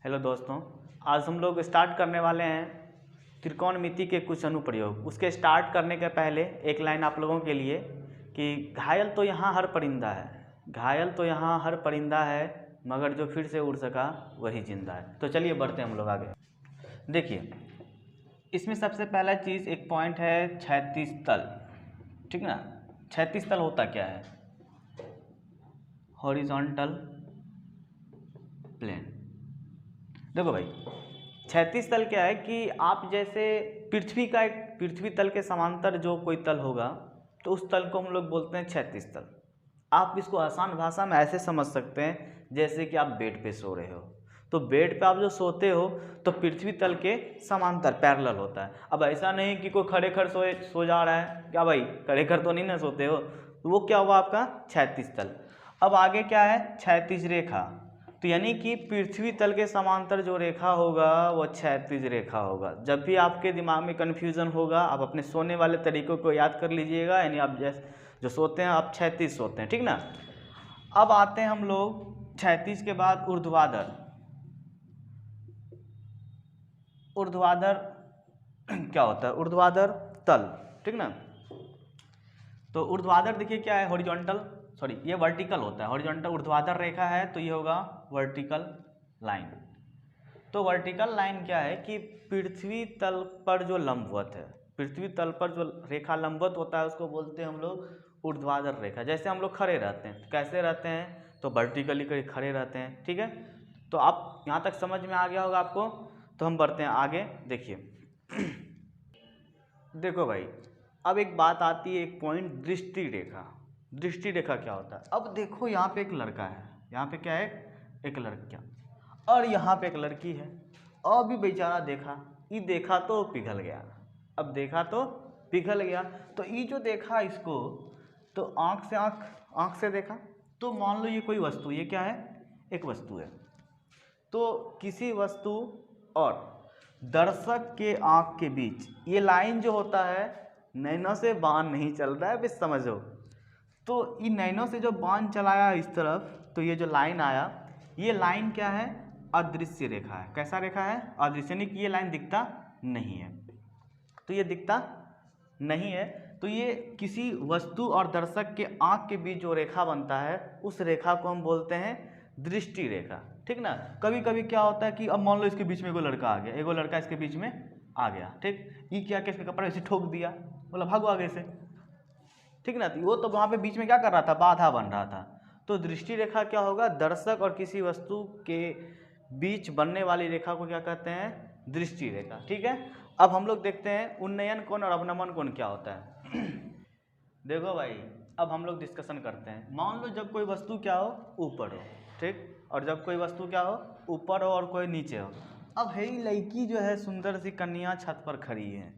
Hello दोस्तों, आज हम लोग स्टार्ट करने वाले हैं त्रिकोणमिति के कुछ अनुप्रयोग। उसके स्टार्ट करने के पहले एक लाइन आप लोगों के लिए कि घायल तो यहाँ हर परिंदा है, घायल तो यहाँ हर परिंदा है, मगर जो फिर से उड़ सका वही जिंदा है। तो चलिए बढ़ते हैं हम लोग आगे। देखिए, इसमें सबसे पहला चीज़ एक पॉइंट है क्षैतिज तल, ठीक ना। क्षैतिज तल होता क्या है? Horizontal plane. देखो भाई, क्षैतिज तल क्या है कि आप जैसे पृथ्वी तल के समांतर जो कोई तल होगा तो उस तल को हम लोग बोलते हैं क्षैतिज तल। आप इसको आसान भाषा में ऐसे समझ सकते हैं जैसे कि आप बेड पे सो रहे हो, तो बेड पे आप जो सोते हो तो पृथ्वी तल के समांतर पैरेलल होता है। अब ऐसा नहीं कि कोई खड़े खड़ सो जा रहा है, क्या भाई खड़े खड़ तो नहीं ना सोते हो, तो वो क्या हुआ आपका क्षैतिज तल। अब आगे क्या है? क्षैतिज रेखा। तो यानी कि पृथ्वी तल के समांतर जो रेखा होगा वो क्षैतिज रेखा होगा। जब भी आपके दिमाग में कन्फ्यूज़न होगा आप अपने सोने वाले तरीकों को याद कर लीजिएगा, यानी आप जो सोते हैं आप क्षैतिज सोते हैं, ठीक ना। अब आते हैं हम लोग क्षैतिज के बाद ऊर्ध्वाधर। ऊर्ध्वाधर क्या होता है? ऊर्ध्वाधर तल, ठीक ना। तो ऊर्ध्वाधर देखिए क्या है, ये वर्टिकल होता है। हॉरिजॉन्टल ऊर्ध्वाधर रेखा है तो ये होगा वर्टिकल लाइन। तो वर्टिकल लाइन क्या है कि पृथ्वी तल पर जो लंबवत है, पृथ्वी तल पर जो रेखा लंबवत होता है उसको बोलते हैं हम लोग ऊर्ध्वाधर रेखा। जैसे हम लोग खड़े रहते हैं, कैसे रहते हैं? तो वर्टिकली खड़े रहते हैं, ठीक है। तो आप यहाँ तक समझ में आ गया होगा आपको। तो हम बढ़ते हैं आगे। देखिए देखो भाई, अब एक बात आती है, एक पॉइंट दृष्टि रेखा। दृष्टि रेखा क्या होता है? अब देखो यहाँ पे एक लड़का है, यहाँ पे क्या है? एक लड़का, और यहाँ पे एक लड़की है। अभी बेचारा देखा तो पिघल गया। अब देखा तो पिघल गया, तो ये जो देखा इसको, तो आँख से देखा, तो मान लो ये कोई वस्तु, ये क्या है? एक वस्तु है। तो किसी वस्तु और दर्शक के आँख के बीच ये लाइन जो होता है, नैनो से बाण नहीं चल रहा है, बस समझो। तो इन नैनो से जो बाण चलाया इस तरफ, तो ये जो लाइन आया, ये लाइन क्या है? अदृश्य रेखा है। कैसा रेखा है? अदृश्य, यानी कि ये लाइन दिखता नहीं है। तो ये दिखता नहीं है, तो ये किसी वस्तु और दर्शक के आँख के बीच जो रेखा बनता है उस रेखा को हम बोलते हैं दृष्टि रेखा, ठीक ना। कभी कभी क्या होता है कि अब मान लो इसके बीच में एगो लड़का आ गया, एगो लड़का इसके बीच में आ गया, ठीक। ये क्या कि इसके कपड़े ऐसे ठोक दिया, बोला भागो आगे से, ठीक ना। तो वो तो वहाँ पे बीच में क्या कर रहा था? बाधा बन रहा था। तो दृष्टि रेखा क्या होगा? दर्शक और किसी वस्तु के बीच बनने वाली रेखा को क्या कहते हैं? दृष्टि रेखा, ठीक है। अब हम लोग देखते हैं उन्नयन कोण और अवनमन कोण क्या होता है। देखो भाई, अब हम लोग डिस्कशन करते हैं। मान लो जब कोई वस्तु क्या हो? ऊपर हो, ठीक, और जब कोई वस्तु क्या हो? ऊपर हो और कोई नीचे हो। अब है लड़की जो है, सुंदर सी कन्या छत पर खड़ी है।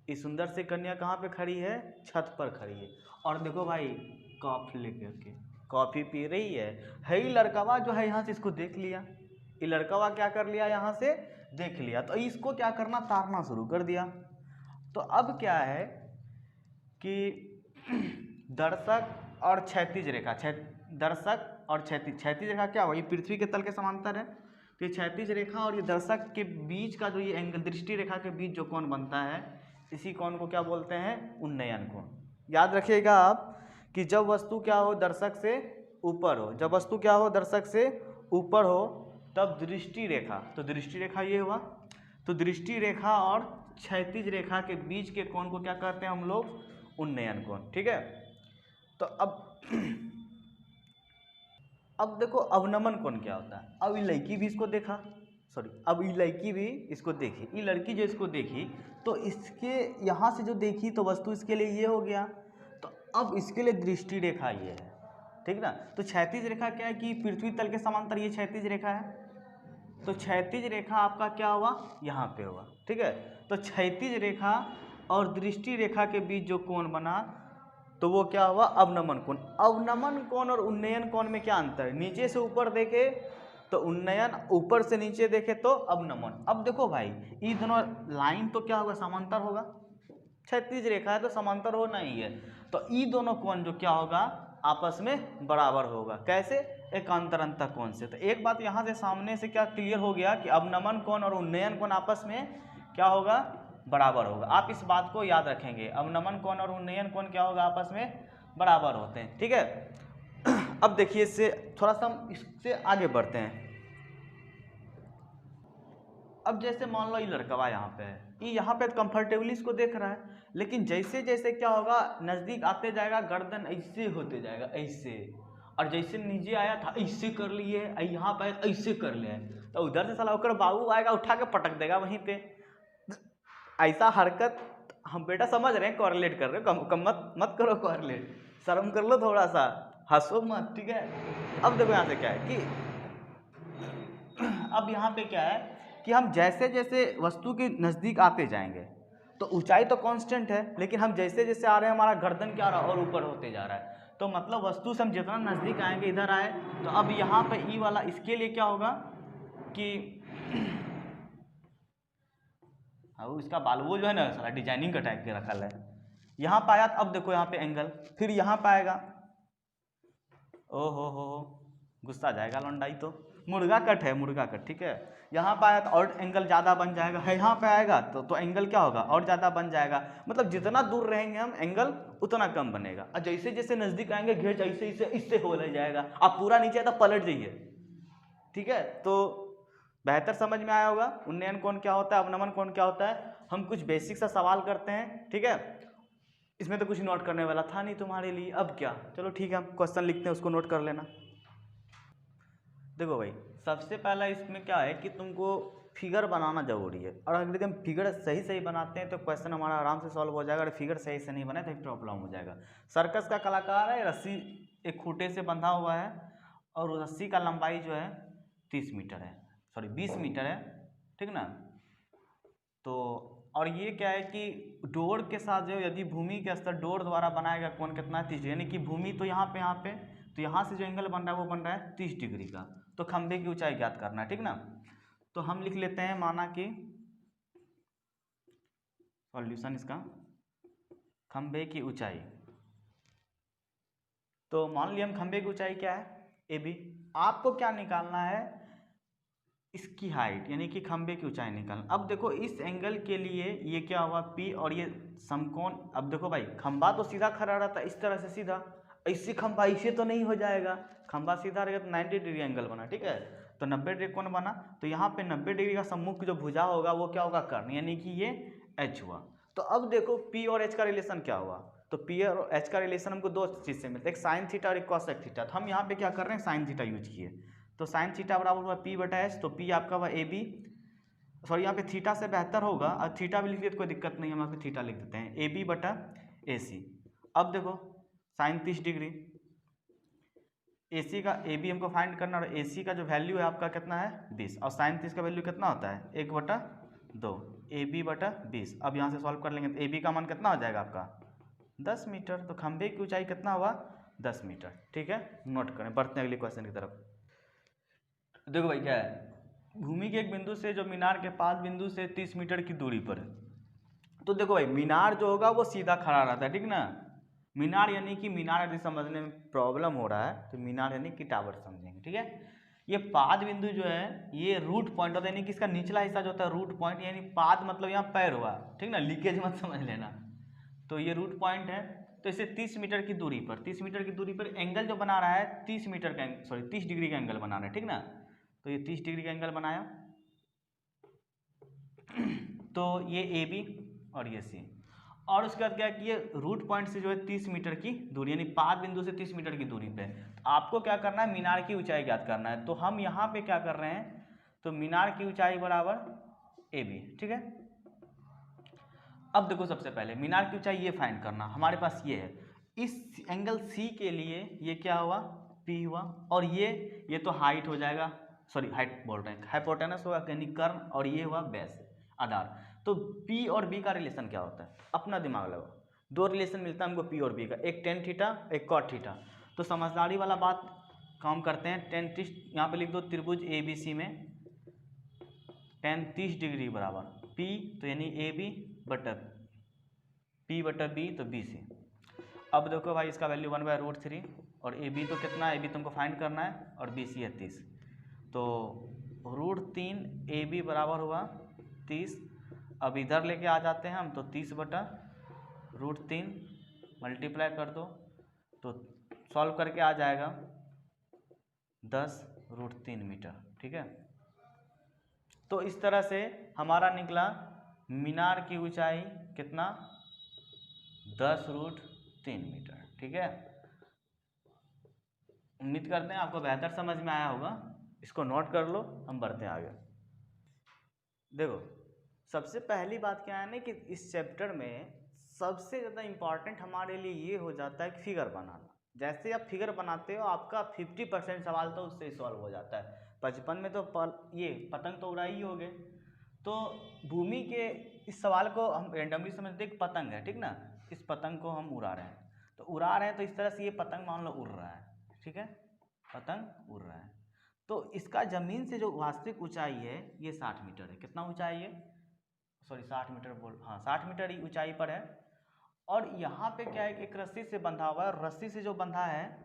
इस सुंदर सी कन्या कहाँ पे खड़ी है? छत पर खड़ी है। और देखो भाई, कॉफी लेकर के कॉफी पी रही है। लड़कावा जो है यहाँ से इसको देख लिया, ये लड़कावा क्या कर लिया? यहाँ से देख लिया, तो इसको क्या करना? तारना शुरू कर दिया। तो अब क्या है कि दर्शक और क्षैतिज रेखा, दर्शक और क्षैतिज रेखा क्या हुआ? ये पृथ्वी के तल के समांतर है, तो ये क्षैतिज रेखा और ये दर्शक के बीच का जो ये एंगल, दृष्टि रेखा के बीच जो कोण बनता है, इसी कोण को क्या बोलते हैं? उन्नयन कोण। याद रखिएगा आप कि जब वस्तु क्या हो? दर्शक से ऊपर हो, जब वस्तु क्या हो? दर्शक से ऊपर हो, तब दृष्टि रेखा, तो दृष्टि रेखा ये हुआ। तो दृष्टि रेखा और क्षैतिज रेखा के बीच के कोण को क्या कहते हैं हम लोग? उन्नयन कोण, ठीक है। तो अब देखो अवनमन कोण क्या होता है। अब ये लड़की भी इसको देखा, अब ये लड़की भी इसको देखी, ये लड़की जो इसको देखी, तो इसके यहाँ से जो देखी तो वस्तु इसके लिए ये हो गया, तो अब इसके लिए दृष्टि रेखा ये है, ठीक ना। तो क्षैतिज रेखा क्या है कि पृथ्वी तल के समांतर ये क्षैतिज रेखा है, तो क्षैतिज रेखा आपका क्या हुआ? यहाँ पे हुआ, ठीक है। तो क्षैतिज रेखा और दृष्टि रेखा के बीच जो कोण बना, तो वो क्या हुआ? अवनमन कोण। अवनमन कोण और उन्नयन कोण में क्या अंतर है? नीचे से ऊपर देखे तो उन्नयन, ऊपर से नीचे देखे तो अवनमन। अब देखो भाई, ये दोनों लाइन तो क्या होगा? समांतर होगा। क्षैतिज रेखा है तो समांतर होना ही है, तो ये दोनों कोण जो क्या होगा? आपस में बराबर होगा। कैसे? एकांतर अंतः कोण से। तो एक बात यहाँ से सामने से क्या क्लियर हो गया कि अवनमन कोण और उन्नयन कोण आपस में क्या होगा, बराबर होगा। आप इस बात को याद रखेंगे, अवनमन कोण और उन्नयन कोण क्या होगा, आपस में बराबर होते हैं, ठीक है। अब देखिए इससे थोड़ा सा हम इससे आगे बढ़ते हैं। अब जैसे मान लो ये लड़का यहाँ पे है, ये यहाँ पे कंफर्टेबली इसको देख रहा है, लेकिन जैसे जैसे क्या होगा, नज़दीक आते जाएगा, गर्दन ऐसे होते जाएगा, ऐसे, और जैसे नीचे आया था ऐसे कर लिए, यहाँ पे ऐसे कर लिए, तो उधर से साला होकर बाबू आएगा, उठा के पटक देगा वहीं पे। ऐसा हरकत हम बेटा समझ रहे हैं, कॉरिलेट कर रहे हो, कम मत करो कॉरिलेट, शर्म कर लो थोड़ा सा, हंसो मत, ठीक है। अब देखो यहाँ से क्या है कि अब यहाँ पे क्या है कि हम जैसे जैसे वस्तु के नज़दीक आते जाएंगे तो ऊंचाई तो कांस्टेंट है, लेकिन हम जैसे जैसे आ रहे हैं हमारा गर्दन क्या रहा है, और ऊपर होते जा रहा है। तो मतलब वस्तु से हम जितना नज़दीक आएंगे, इधर आए, तो अब यहाँ पे ई वाला इसके लिए क्या होगा कि अब इसका बालवो जो है ना सारा डिजाइनिंग का टाइप के रखा है। यहाँ पे आया, अब देखो यहाँ पे एंगल, फिर यहाँ पे आएगा, ओ हो गुस्सा जाएगा लौंडाई, तो मुर्गा कट है, मुर्गा कट, ठीक है। यहाँ पे आया तो और एंगल ज़्यादा बन जाएगा, है यहाँ पे आएगा तो एंगल क्या होगा, और ज़्यादा बन जाएगा। मतलब जितना दूर रहेंगे हम एंगल उतना कम बनेगा, और जैसे जैसे नज़दीक आएंगे घेर ऐसे ऐसे इससे हो जाएगा। आप पूरा नीचे तो पलट जाइए, ठीक है। तो बेहतर समझ में आया होगा उन्नयन कोण क्या होता है, अवनमन कोण क्या होता है। हम कुछ बेसिक सा सवाल करते हैं, ठीक है। इसमें तो कुछ नोट करने वाला था नहीं तुम्हारे लिए, अब क्या, चलो ठीक है, हम क्वेश्चन लिखते हैं, उसको नोट कर लेना। देखो भाई, सबसे पहला इसमें क्या है कि तुमको फिगर बनाना जरूरी है, और अगर हम फिगर सही सही बनाते हैं तो क्वेश्चन हमारा आराम से सॉल्व हो जाएगा। अगर फिगर सही से नहीं बने तो प्रॉब्लम हो जाएगा। सर्कस का कलाकार है, रस्सी एक खूंटे से बंधा हुआ है, और रस्सी का लंबाई जो है 30 मीटर है, सॉरी 20 मीटर है, ठीक ना। तो और ये क्या है कि डोर के साथ जो यदि भूमि के स्तर डोर द्वारा बनाएगा कोण कितना है 30 डिग्री, यानी कि भूमि तो यहाँ पे, तो यहाँ से जो एंगल बन रहा है वो बन रहा है 30 डिग्री का। तो खंभे की ऊंचाई ज्ञात करना है, ठीक ना। तो हम लिख लेते हैं, माना कि सॉल्यूशन इसका, खंभे की ऊंचाई। तो मान लिया हम खंभे की ऊंचाई क्या है, ए बी। आपको क्या निकालना है, इसकी हाइट, यानी कि खंभे की ऊंचाई निकालना। अब देखो इस एंगल के लिए ये क्या हुआ P, और ये समकोण। अब देखो भाई, खंभा तो सीधा खड़ा रहता है इस तरह से सीधा, ऐसे खंभा ऐसे तो नहीं हो जाएगा, खंभा सीधा रहेगा तो 90 डिग्री एंगल बना, ठीक है। तो 90 डिग्री कोण बना, तो यहाँ पे 90 डिग्री का सम्मुख जो भुजा होगा वो क्या होगा, कर्ण, यानी कि ये H हुआ। तो अब देखो P और H का रिलेशन क्या हुआ, तो P और H का रिलेशन हमको दो चीज़ से मिलता है, एक साइन थीटा और एक कॉसेक थीटा। तो हम यहाँ पे क्या कर रहे हैं, साइन थीटा यूज किए, तो साइन थीटा बराबर हुआ P बटा H। तो P आपका हुआ AB, सॉरी यहाँ पे थीटा से बेहतर होगा, और थीटा भी लिख दिए तो कोई दिक्कत नहीं है, हम यहाँ पे थीटा लिख देते हैं, AB बटा AC। अब देखो साइन 30 डिग्री, AC का AB हमको फाइंड करना, और AC का जो वैल्यू है आपका कितना है 20, और साइन 30 का वैल्यू कितना होता है 1/2, AB बटा 20। अब यहाँ से सॉल्व कर लेंगे तो AB का मान कितना हो जाएगा आपका 10 मीटर। तो खंभे की ऊंचाई कितना हुआ 10 मीटर, ठीक है। नोट करें, बढ़ते हैं अगले क्वेश्चन की तरफ। देखो भाई क्या है, भूमि के एक बिंदु से जो मीनार के 5 बिंदु से 30 मीटर की दूरी पर है। तो देखो भाई, मीनार जो होगा वो सीधा खड़ा रहता है, ठीक ना। मीनार यानी कि मीनार यदि समझने में प्रॉब्लम हो रहा है तो मीनार यानी कि टावर समझेंगे, ठीक है। ये पाद बिंदु जो है ये रूट पॉइंट होता है, यानी कि इसका निचला हिस्सा जो होता है रूट पॉइंट, यानी पाद मतलब यहाँ पैर हुआ, ठीक ना, लीकेज मत समझ लेना। तो ये रूट पॉइंट है, तो इसे 30 मीटर की दूरी पर, 30 मीटर की दूरी पर एंगल जो बना रहा है 30 मीटर का, सॉरी 30 डिग्री का एंगल बना रहा है, ठीक ना। तो ये 30 डिग्री का एंगल बनाया, तो ये AB और ये C, और उसके बाद क्या किए, रूट पॉइंट से जो है 30 मीटर की दूरी, यानी पाद बिंदु से 30 मीटर की दूरी पे। तो आपको क्या करना है, मीनार की ऊंचाई ज्ञात करना है। तो हम यहाँ पे क्या कर रहे हैं, तो मीनार की ऊंचाई बराबर AB, ठीक है। अब देखो सबसे पहले मीनार की ऊंचाई ये फाइंड करना, हमारे पास ये है, इस एंगल C के लिए ये क्या हुआ P हुआ, और ये तो हाइट हो जाएगा, सॉरी हाइट बोल रहे हैं, हाइपोटेनस होगा यानी कर्ण, और ये हुआ बेस आधार। तो P और B का रिलेशन क्या होता है, अपना दिमाग लगाओ, दो रिलेशन मिलता है हमको P और B का, एक टेन थीटा एक कॉट थीटा। तो समझदारी वाला बात काम करते हैं, टेन 30 यहाँ पे लिख दो, त्रिभुज ABC में टेन 30 डिग्री बराबर P, तो यानी AB बटा P बटा B, तो BC। अब देखो भाई इसका वैल्यू 1/√3 और ए बी तो कितना, ए बी तुमको फाइंड करना है, और बी सी है 30। तो √3 ए बी बराबर हुआ 30। अब इधर लेके आ जाते हैं हम, तो 30/√3 मल्टीप्लाई कर दो, तो सॉल्व करके आ जाएगा 10√3 मीटर। ठीक है, तो इस तरह से हमारा निकला मीनार की ऊंचाई कितना, 10√3 मीटर। ठीक है, उम्मीद करते हैं आपको बेहतर समझ में आया होगा। इसको नोट कर लो, हम बढ़ते हैं आगे। देखो, सबसे पहली बात क्या है ना कि इस चैप्टर में सबसे ज़्यादा इम्पॉर्टेंट हमारे लिए ये हो जाता है कि फिगर बनाना। जैसे आप फिगर बनाते हो, आपका 50% सवाल तो उससे ही सॉल्व हो जाता है। 55 में तो ये पतंग तो उड़ाई ही हो गए। तो भूमि के इस सवाल को हम रेंडमली समझते हैं कि पतंग है, ठीक ना, इस पतंग को हम उड़ा रहे हैं, तो उड़ा रहे हैं, तो इस तरह से ये पतंग मान लो उड़ रहा है। ठीक है, पतंग उड़ रहा है, तो इसका ज़मीन से जो वास्तविक ऊंचाई है ये 60 मीटर है। कितना ऊंचाई है, सॉरी 60 मीटर बोल, हाँ 60 मीटर ही ऊंचाई पर है। और यहाँ पे क्या है कि एक रस्सी से बंधा हुआ है, और रस्सी से जो बंधा है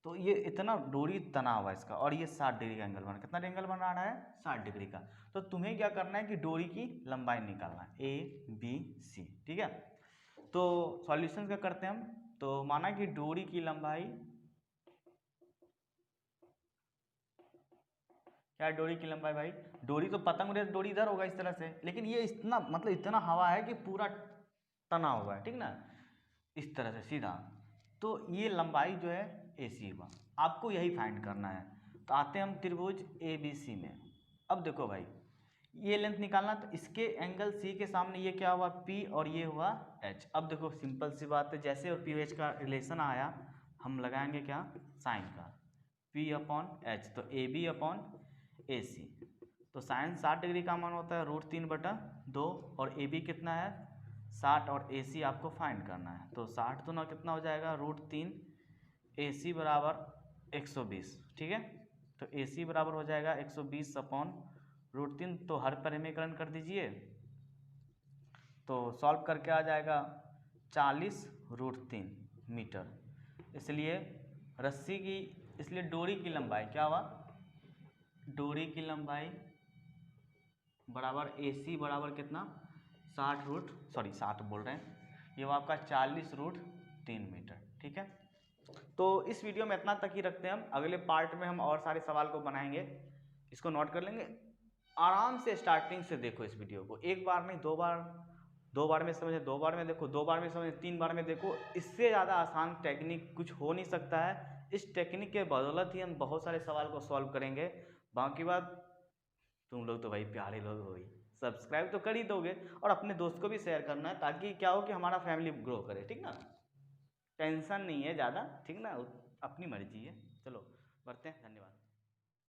तो ये इतना डोरी तना हुआ है इसका, और ये 60 डिग्री का एंगल बना, कितना एंगल बना रहा है, 60 डिग्री का। तो तुम्हें क्या करना है कि डोरी की लंबाई निकालना है, ABC। ठीक है, तो सॉल्यूशन क्या करते हैं हम, तो माना कि डोरी की लंबाई, क्या डोरी की लंबाई भाई, डोरी तो पतंग उड़े डोरी इधर होगा इस तरह से, लेकिन ये इतना मतलब इतना हवा है कि पूरा तना हुआ है, ठीक ना, इस तरह से सीधा। तो ये लंबाई जो है AC हुआ, आपको यही फाइंड करना है। तो आते हैं हम त्रिभुज ABC में। अब देखो भाई, ये लेंथ निकालना, तो इसके एंगल C के सामने ये क्या हुआ, P, और ये हुआ H। अब देखो सिंपल सी बात है, जैसे और PH का रिलेशन आया, हम लगाएंगे क्या, साइन का, P/H, तो AB/AC। तो साइन 60 डिग्री का मान होता है √3/2, और AB कितना है 60, और AC आपको फाइंड करना है। तो 60 तो ना कितना हो जाएगा √3, AC बराबर 120। ठीक है, तो AC बराबर हो जाएगा 120/√3। तो हर परिमेयकरण कर दीजिए, तो सॉल्व करके आ जाएगा 40√3 मीटर। इसलिए रस्सी की, इसलिए डोरी की लंबाई क्या हुआ, डोरी की लंबाई बराबर AC बराबर कितना, 60 बोल रहे हैं, ये वो आपका 40√3 मीटर। ठीक है, तो इस वीडियो में इतना तक ही रखते हैं हम। अगले पार्ट में हम और सारे सवाल को बनाएंगे, इसको नोट कर लेंगे। आराम से स्टार्टिंग से देखो इस वीडियो को, एक बार नहीं, दो बार में समझे, 2 बार में देखो, 2 बार में समझे, 3 बार में देखो। इससे ज़्यादा आसान टेक्निक कुछ हो नहीं सकता है। इस टेक्निक के बदौलत ही हम बहुत सारे सवाल को सॉल्व करेंगे। बाकी बात, तुम लोग तो भाई प्यारे लोग हो ही, सब्सक्राइब तो कर ही दोगे, और अपने दोस्त को भी शेयर करना है, ताकि क्या हो कि हमारा फैमिली ग्रो करे। ठीक ना, टेंशन नहीं है ज़्यादा, ठीक ना, अपनी मर्जी है। चलो बढ़ते हैं, धन्यवाद।